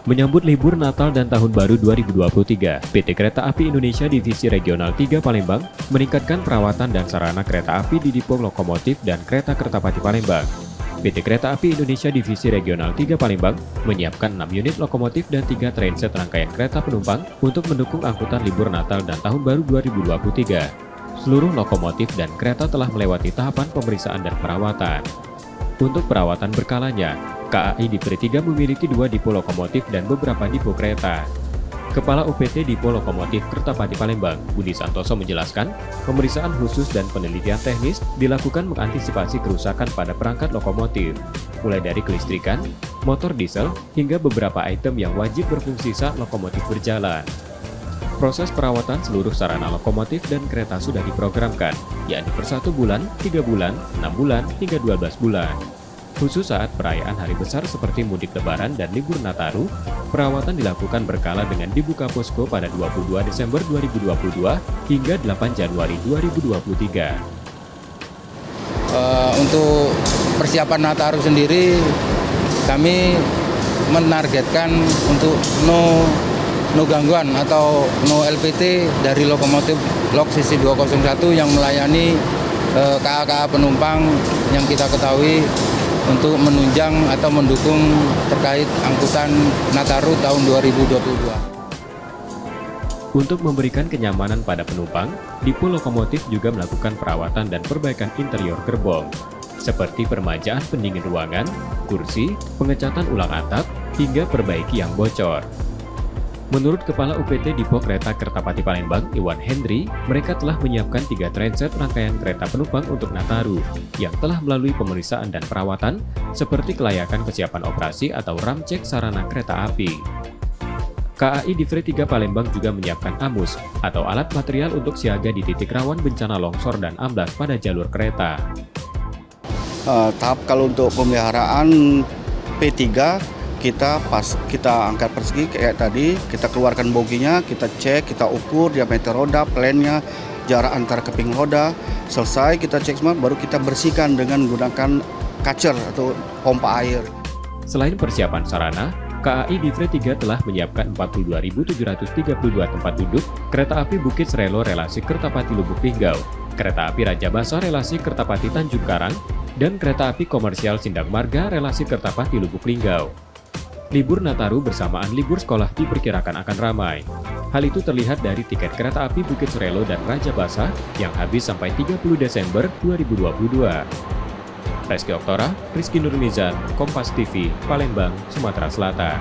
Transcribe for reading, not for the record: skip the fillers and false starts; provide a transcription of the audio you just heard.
Menyambut libur Natal dan Tahun Baru 2023, PT Kereta Api Indonesia Divisi Regional 3 Palembang meningkatkan perawatan dan sarana kereta api di Dipo Lokomotif dan Kereta Kertapati Palembang. PT Kereta Api Indonesia Divisi Regional 3 Palembang menyiapkan 6 unit lokomotif dan 3 trainset rangkaian kereta penumpang untuk mendukung angkutan libur Natal dan Tahun Baru 2023. Seluruh lokomotif dan kereta telah melewati tahapan pemeriksaan dan perawatan. Untuk perawatan berkalanya, KAI Divre 3 memiliki 2 dipo lokomotif dan beberapa dipo kereta. Kepala UPT Dipo Lokomotif Kertapati Palembang, Budi Santoso menjelaskan, pemeriksaan khusus dan penelitian teknis dilakukan mengantisipasi kerusakan pada perangkat lokomotif, mulai dari kelistrikan, motor diesel, hingga beberapa item yang wajib berfungsi saat lokomotif berjalan. Proses perawatan seluruh sarana lokomotif dan kereta sudah diprogramkan, yakni per 1 bulan, 3 bulan, 6 bulan, hingga 12 bulan. Khusus saat perayaan hari besar seperti mudik lebaran dan libur Nataru, perawatan dilakukan berkala dengan dibuka posko pada 22 Desember 2022 hingga 8 Januari 2023. Untuk persiapan Nataru sendiri, kami menargetkan untuk no gangguan atau no LPT dari lokomotif Lok Sisi 201 yang melayani KA-KA penumpang yang kita ketahui untuk menunjang atau mendukung terkait angkutan Nataru tahun 2022. Untuk memberikan kenyamanan pada penumpang, Dipo Lokomotif juga melakukan perawatan dan perbaikan interior gerbong, seperti permajaan pendingin ruangan, kursi, pengecatan ulang atap, hingga perbaiki yang bocor. Menurut Kepala UPT Dipo Kereta Kertapati Palembang, Iwan Hendri, mereka telah menyiapkan 3 trainset rangkaian kereta penumpang untuk Nataru yang telah melalui pemeriksaan dan perawatan seperti kelayakan kesiapan operasi atau ramcek sarana kereta api. KAI Divre 3 Palembang juga menyiapkan AMUS atau alat material untuk siaga di titik rawan bencana longsor dan amblas pada jalur kereta. Tahap kalau untuk pemeliharaan P3 kita angkat persegi kayak tadi, kita keluarkan boginya, kita cek, kita ukur diameter roda, plannya, jarak antar keping roda. Selesai kita cek semua, baru kita bersihkan dengan menggunakan kacer atau pompa air. Selain persiapan sarana, KAI Divre 3 telah menyiapkan 42.732 tempat duduk kereta api Bukit Srelo relasi Kertapati Lubuk Linggau, kereta api Raja Basa relasi Kertapati Tanjung Karang, dan kereta api komersial Sindang Marga relasi Kertapati Lubuk Linggau. Libur Nataru bersamaan libur sekolah diperkirakan akan ramai. Hal itu terlihat dari tiket kereta api Bukit Srelo dan Raja Basa yang habis sampai 30 Desember 2022. Reski Oktora, Rizky Nurmizan, Kompas TV, Palembang, Sumatera Selatan.